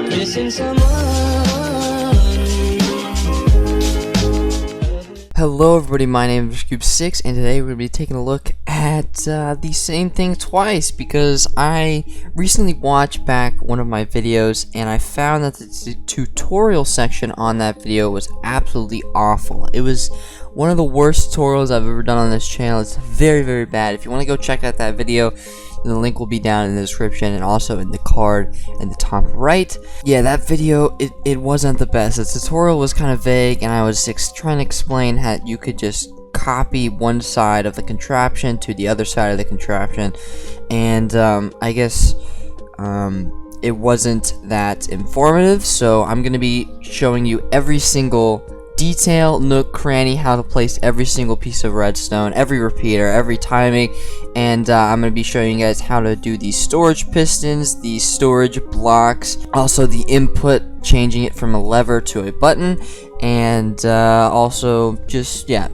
Missing someone. Hello everybody, my name is Ooops, and today we're going to be taking a look at the same thing twice, because I recently watched back one of my videos and I found that the tutorial section on that video was absolutely awful. It was one of the worst tutorials I've ever done on this channel. It's very, very bad. If you want to go check out that video, the link will be down in the description and also in the card in the top right. Yeah, that video, it wasn't the best. The tutorial was kind of vague, and I was trying to explain how you could just copy one side of the contraption to the other side of the contraption, and I guess it wasn't that informative, so I'm going to be showing you every single detail, nook, cranny, how to place every single piece of redstone, every repeater, every timing, and I'm going to be showing you guys how to do these storage pistons, these storage blocks, also the input, changing it from a lever to a button, and also just, yeah,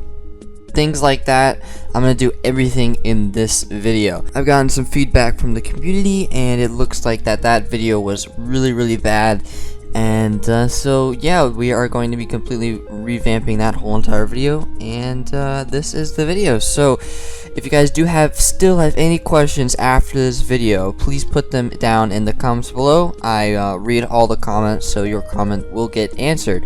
things like that. I'm going to do everything in this video. I've gotten some feedback from the community, and it looks like that video was really, really bad. And so yeah, we are going to be completely revamping that whole entire video, and this is the video. So if you guys still have any questions after this video, please put them down in the comments below. I read all the comments, so your comment will get answered.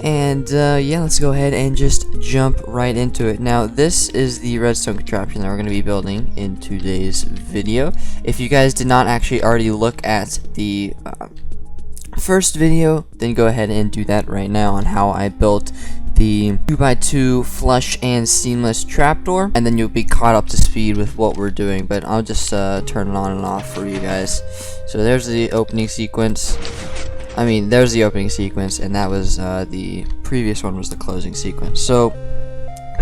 And yeah, let's go ahead and just jump right into it. Now, this is the redstone contraption that we're going to be building in today's video. If you guys did not actually already look at the first video, then go ahead and do that right now on how I built the 2x2 flush and seamless trapdoor, and then you'll be caught up to speed with what we're doing. But I'll just turn it on and off for you guys. So there's the opening sequence. There's the opening sequence, and that was the previous one was the closing sequence. So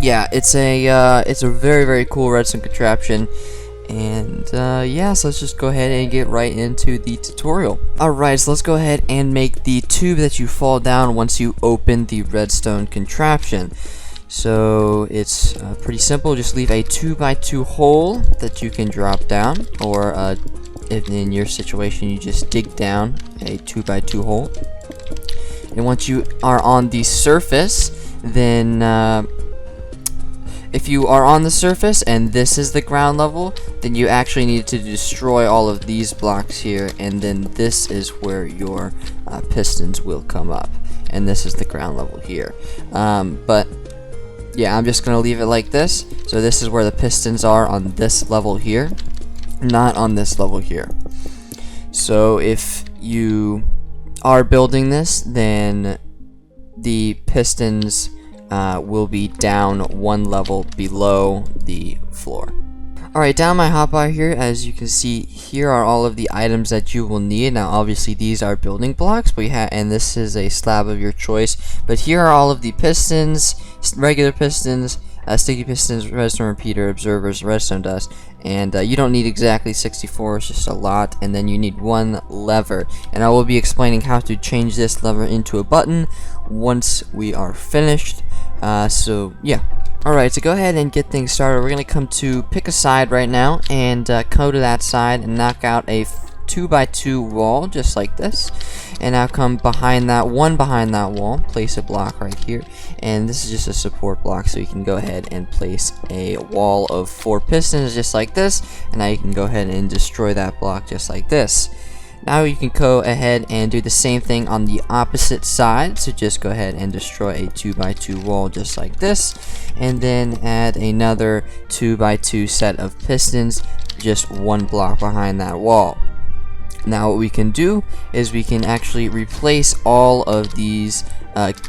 yeah, it's a very, very cool redstone contraption. And yeah, so let's just go ahead and get right into the tutorial. Alright, so let's go ahead and make the tube that you fall down once you open the redstone contraption. So it's pretty simple. Just leave a 2x2 hole that you can drop down, or if in your situation you just dig down a 2x2 hole. And once you are on the surface, then if you are on the surface and this is the ground level, then you actually need to destroy all of these blocks here, and then this is where your pistons will come up, and this is the ground level here. But yeah, I'm just gonna leave it like this. So this is where the pistons are, on this level here, not on this level here. So if you are building this, then the pistons will be down one level below the floor. Alright, down my hotbar here, as you can see, here are all of the items that you will need. Now obviously these are building blocks, and this is a slab of your choice, but here are all of the pistons, regular pistons, sticky pistons, redstone repeater, observers, redstone dust, and you don't need exactly 64, it's just a lot. And then you need one lever, and I will be explaining how to change this lever into a button once we are finished. So yeah. Alright, to go ahead and get things started, we're going to come to pick a side right now, and go to that side and knock out a 2x2 wall just like this. And now come behind that wall, place a block right here, and this is just a support block, so you can go ahead and place a wall of 4 pistons just like this, and now you can go ahead and destroy that block just like this. Now you can go ahead and do the same thing on the opposite side, so just go ahead and destroy a 2x2 wall just like this, and then add another 2x2 set of pistons just one block behind that wall. Now what we can do is we can actually replace all of these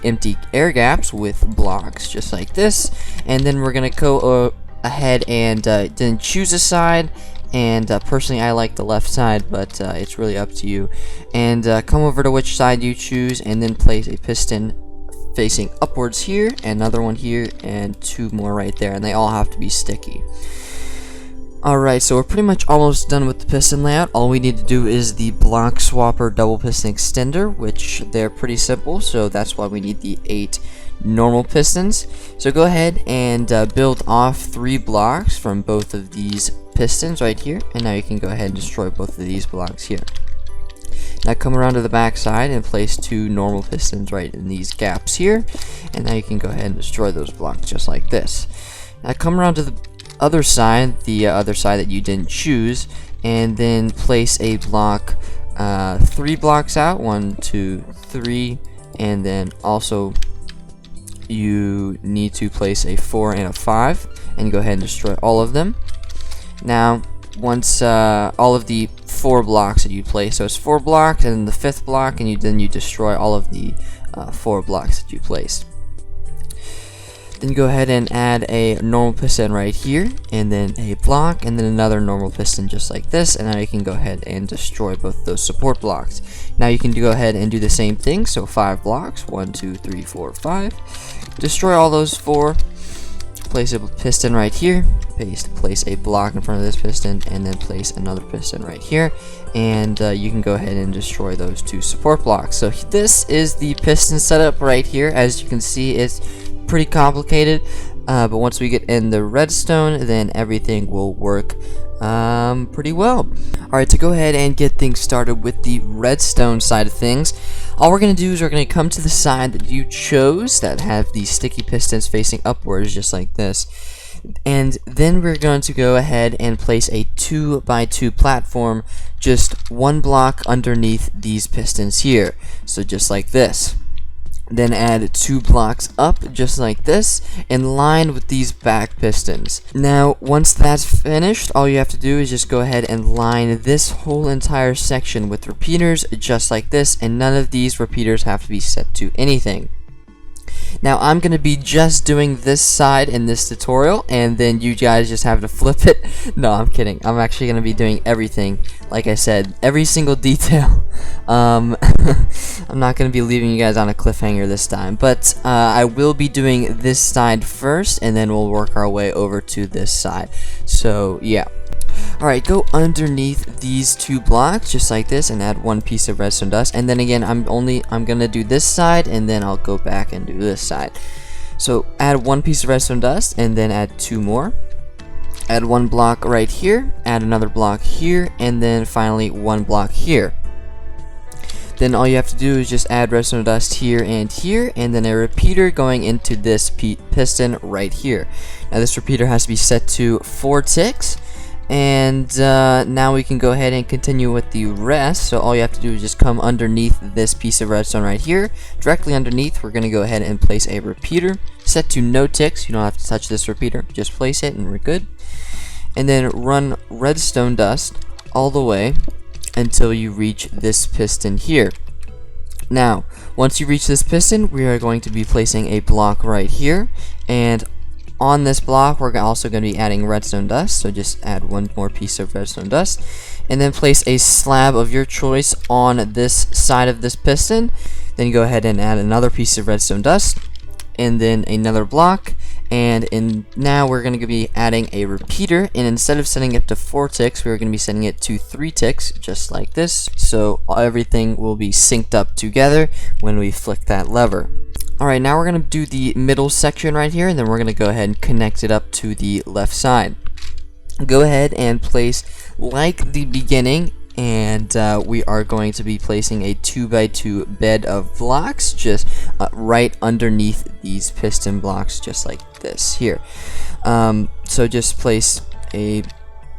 empty air gaps with blocks just like this, and then we're gonna go ahead and then choose a side. And personally I like the left side, but it's really up to you. And come over to which side you choose, and then place a piston facing upwards here, another one here, and 2 more right there, and they all have to be sticky. Alright, so we're pretty much almost done with the piston layout. All we need to do is the block swapper double piston extender, which they're pretty simple, so that's why we need the 8 normal pistons. So go ahead and build off 3 blocks from both of these pistons right here, and now you can go ahead and destroy both of these blocks here. Now come around to the back side and place 2 normal pistons right in these gaps here, and now you can go ahead and destroy those blocks just like this. Now come around to the other side that you didn't choose, and then place a block 3 blocks out, 1, 2, 3, and then also you need to place a 4 and a 5, and go ahead and destroy all of them. Now once all of the 4 blocks that you place, so it's 4 blocks and then the 5th block, and then you destroy all of the 4 blocks that you placed. Then go ahead and add a normal piston right here, and then a block, and then another normal piston just like this, and now you can go ahead and destroy both those support blocks. Now you can go ahead and do the same thing, so 5 blocks, 1, 2, 3, 4, 5. Destroy all those 4. Place a piston right here, place a block in front of this piston, and then place another piston right here, and you can go ahead and destroy those 2 support blocks. So this is the piston setup right here. As you can see, it's pretty complicated, but once we get in the redstone, then everything will work pretty well. Alright, to go ahead and get things started with the redstone side of things, all we're going to do is we're going to come to the side that you chose that have the sticky pistons facing upwards just like this, and then we're going to go ahead and place a 2x2 platform just 1 block underneath these pistons here, so just like this. Then add 2 blocks up just like this, in line with these back pistons. Now once that's finished, all you have to do is just go ahead and line this whole entire section with repeaters just like this, and none of these repeaters have to be set to anything. Now I'm going to be just doing this side in this tutorial, and then you guys just have to flip it. No, I'm kidding. I'm actually going to be doing everything. Like I said, every single detail. I'm not going to be leaving you guys on a cliffhanger this time, but I will be doing this side first, and then we'll work our way over to this side. So yeah. Alright, go underneath these 2 blocks just like this and add 1 piece of redstone dust, and then again I'm gonna do this side, and then I'll go back and do this side. So add 1 piece of redstone dust, and then add 2 more. Add 1 block right here, add another block here, and then finally 1 block here. Then all you have to do is just add redstone dust here, and then a repeater going into this piston right here. Now this repeater has to be set to 4 ticks. And now we can go ahead and continue with the rest. So all you have to do is just come underneath this piece of redstone right here. Directly underneath, we're going to go ahead and place a repeater set to no ticks. You don't have to touch this repeater, just place it and we're good. And then run redstone dust all the way until you reach this piston here. Now once you reach this piston, we are going to be placing a block right here, and on this block we're also going to be adding redstone dust, so just add 1 more piece of redstone dust, and then place a slab of your choice on this side of this piston. Then go ahead and add another piece of redstone dust, and then another block, and now we're going to be adding a repeater, and instead of setting it to 4 ticks, we're going to be setting it to 3 ticks just like this, so everything will be synced up together when we flick that lever. Alright, now we're going to do the middle section right here, and then we're going to go ahead and connect it up to the left side. Go ahead and place like the beginning, and we are going to be placing a 2x2 bed of blocks just right underneath these piston blocks just like this here. So just place a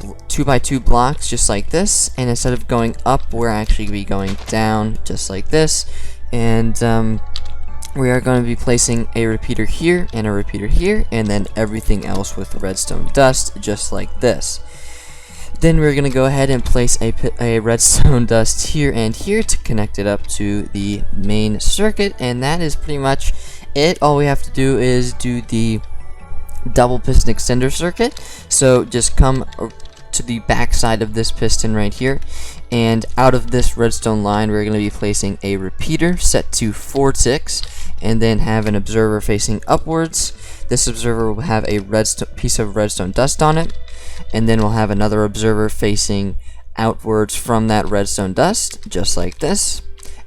2x2 blocks just like this, and instead of going up, we're actually going to be going down just like this, and we are going to be placing a repeater here and a repeater here, and then everything else with redstone dust just like this. Then we're going to go ahead and place a redstone dust here and here to connect it up to the main circuit, and that is pretty much it. All we have to do is do the double piston extender circuit. So just come to the back side of this piston right here, and out of this redstone line we're going to be placing a repeater set to 4 ticks, and then have an observer facing upwards. This observer will have a piece of redstone dust on it, and then we'll have another observer facing outwards from that redstone dust just like this,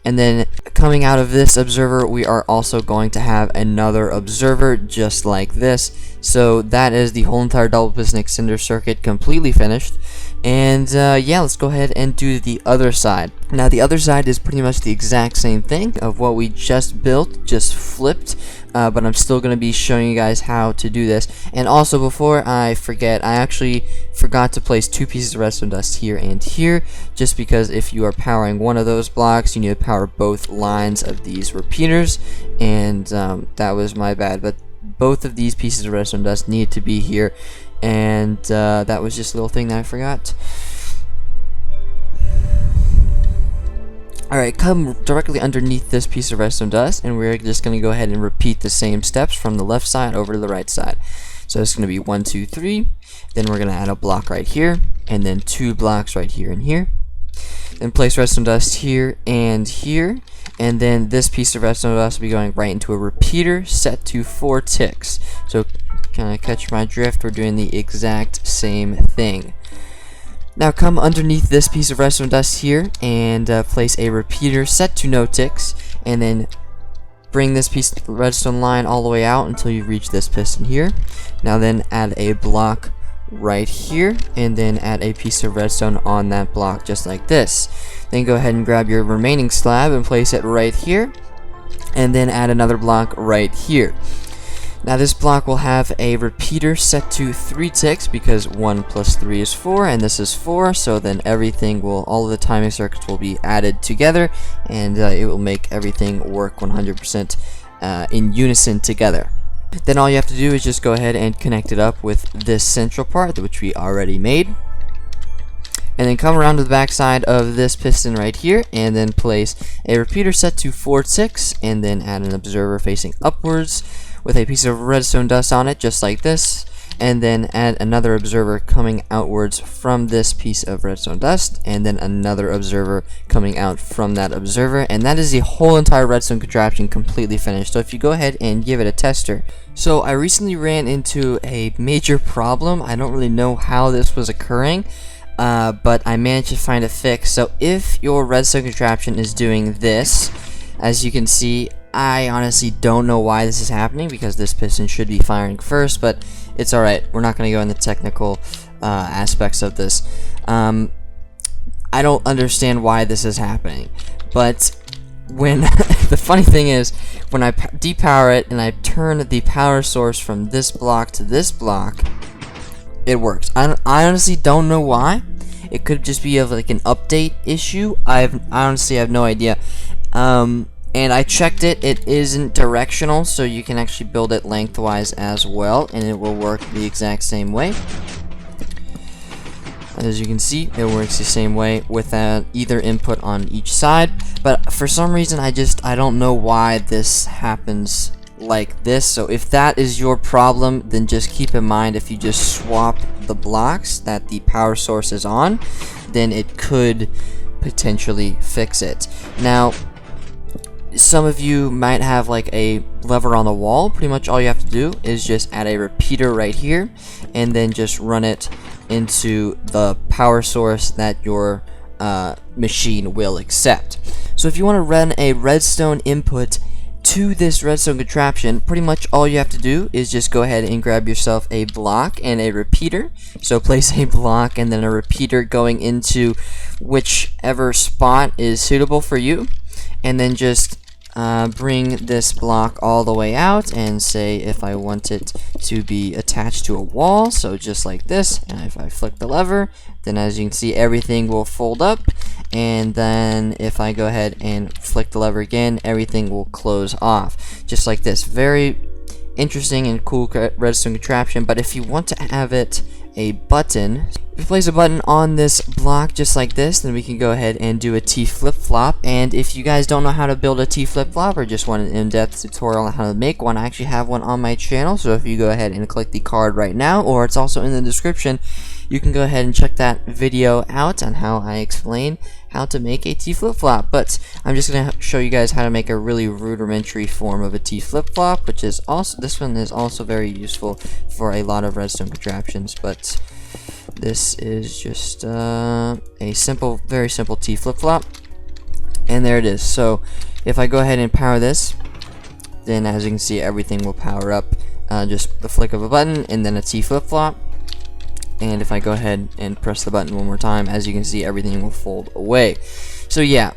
And then coming out of this observer, we are also going to have another observer just like this. So that is the whole entire double piston extender circuit completely finished. And yeah, let's go ahead and do the other side. Now the other side is pretty much the exact same thing of what we just built, just flipped. But I'm still going to be showing you guys how to do this. And also, before I forget, I actually forgot to place 2 pieces of redstone dust here and here, just because if you are powering one of those blocks, you need to power both lines of these repeaters, and that was my bad. But both of these pieces of redstone dust need to be here, and that was just a little thing that I forgot. Alright, come directly underneath this piece of redstone dust, and we're just going to go ahead and repeat the same steps from the left side over to the right side. So it's going to be 1, 2, 3, then we're going to add a block right here, and then 2 blocks right here and here. Then place redstone dust here, and then this piece of redstone dust will be going right into a repeater set to 4 ticks. So kind of catch my drift, we're doing the exact same thing. Now come underneath this piece of redstone dust here and place a repeater set to no ticks, and then bring this piece of redstone line all the way out until you reach this piston here. Now then add a block right here, and then add a piece of redstone on that block just like this. Then go ahead and grab your remaining slab and place it right here, and then add another block right here. Now this block will have a repeater set to 3 ticks because 1 plus 3 is 4, and this is 4, so then everything will, all of the timing circuits will be added together, and it will make everything work 100% in unison together. Then all you have to do is just go ahead and connect it up with this central part, which we already made. And then come around to the back side of this piston right here, and then place a repeater set to 4 ticks, and then add an observer facing upwards with a piece of redstone dust on it, just like this, and then add another observer coming outwards from this piece of redstone dust, and then another observer coming out from that observer, and that is the whole entire redstone contraption completely finished. So if you go ahead and give it a tester. So I recently ran into a major problem. I don't really know how this was occurring, but I managed to find a fix. So if your redstone contraption is doing this, as you can see, I honestly don't know why this is happening, because this piston should be firing first, but it's alright. We're not going to go in the technical aspects of this. I don't understand why this is happening, but when the funny thing is, when I depower it and I turn the power source from this block to this block, it works. I honestly don't know why. It could just be of like an update issue. I honestly have no idea. And I checked it, it isn't directional, so you can actually build it lengthwise as well, and it will work the exact same way. As you can see, it works the same way with either input on each side, but for some reason I don't know why this happens like this. So if that is your problem, then just keep in mind, if you just swap the blocks that the power source is on, then it could potentially fix it. Now, some of you might have like a lever on the wall. Pretty much all you have to do is just add a repeater right here, and then just run it into the power source that your machine will accept. So if you want to run a redstone input to this redstone contraption, pretty much all you have to do is just go ahead and grab yourself a block and a repeater. So place a block and then a repeater going into whichever spot is suitable for you, and then just bring this block all the way out, and say if I want it to be attached to a wall, so just like this, and if I flick the lever, then as you can see, everything will fold up, and then if I go ahead and flick the lever again, everything will close off, just like this. Very interesting and cool redstone contraption. But if you want to have it a button, if you place a button on this block just like this, then we can go ahead and do a T flip-flop. And if you guys don't know how to build a T flip-flop, or just want an in-depth tutorial on how to make one, I actually have one on my channel. So if you go ahead and click the card right now, or it's also in the description, you can go ahead and check that video out on how I explain how to make a T flip-flop. But I'm just going to show you guys how to make a really rudimentary form of a T flip-flop, which is also, this one is also very useful for a lot of redstone contraptions. But this is just a simple, very simple T flip-flop. And there it is. So if I go ahead and power this, then as you can see, everything will power up. Just the flick of a button and then a T flip-flop. And if I go ahead and press the button one more time, as you can see, everything will fold away. So yeah,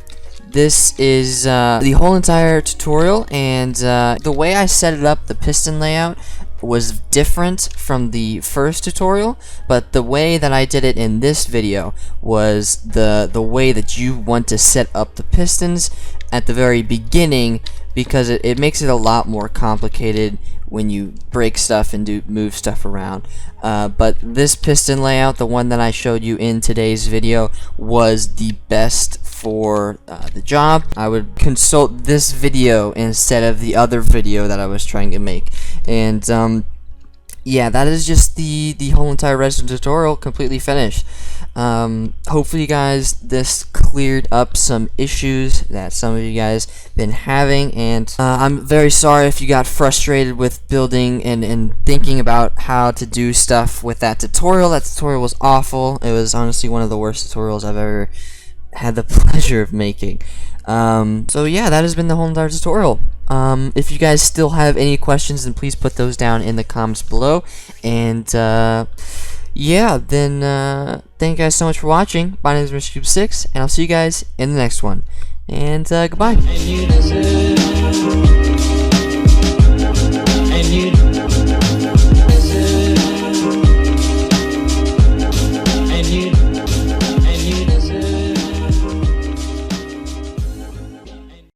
this is the whole entire tutorial, and the way I set it up, the piston layout, was different from the first tutorial, but the way that I did it in this video was the way that you want to set up the pistons at the very beginning, because it makes it a lot more complicated when you break stuff and move stuff around. But this piston layout, the one that I showed you in today's video, was the best for the job. I would consult this video instead of the other video that I was trying to make. And yeah, that is just the whole entire redstone tutorial completely finished. Hopefully, you guys, this cleared up some issues that some of you guys been having, and I'm very sorry if you got frustrated with building and thinking about how to do stuff with that tutorial. That tutorial was awful. It was honestly one of the worst tutorials I've ever had the pleasure of making. So yeah, that has been the whole entire tutorial. If you guys still have any questions, then please put those down in the comments below. And yeah, then thank you guys so much for watching. My name is Mr. Cube 6, and I'll see you guys in the next one. And goodbye.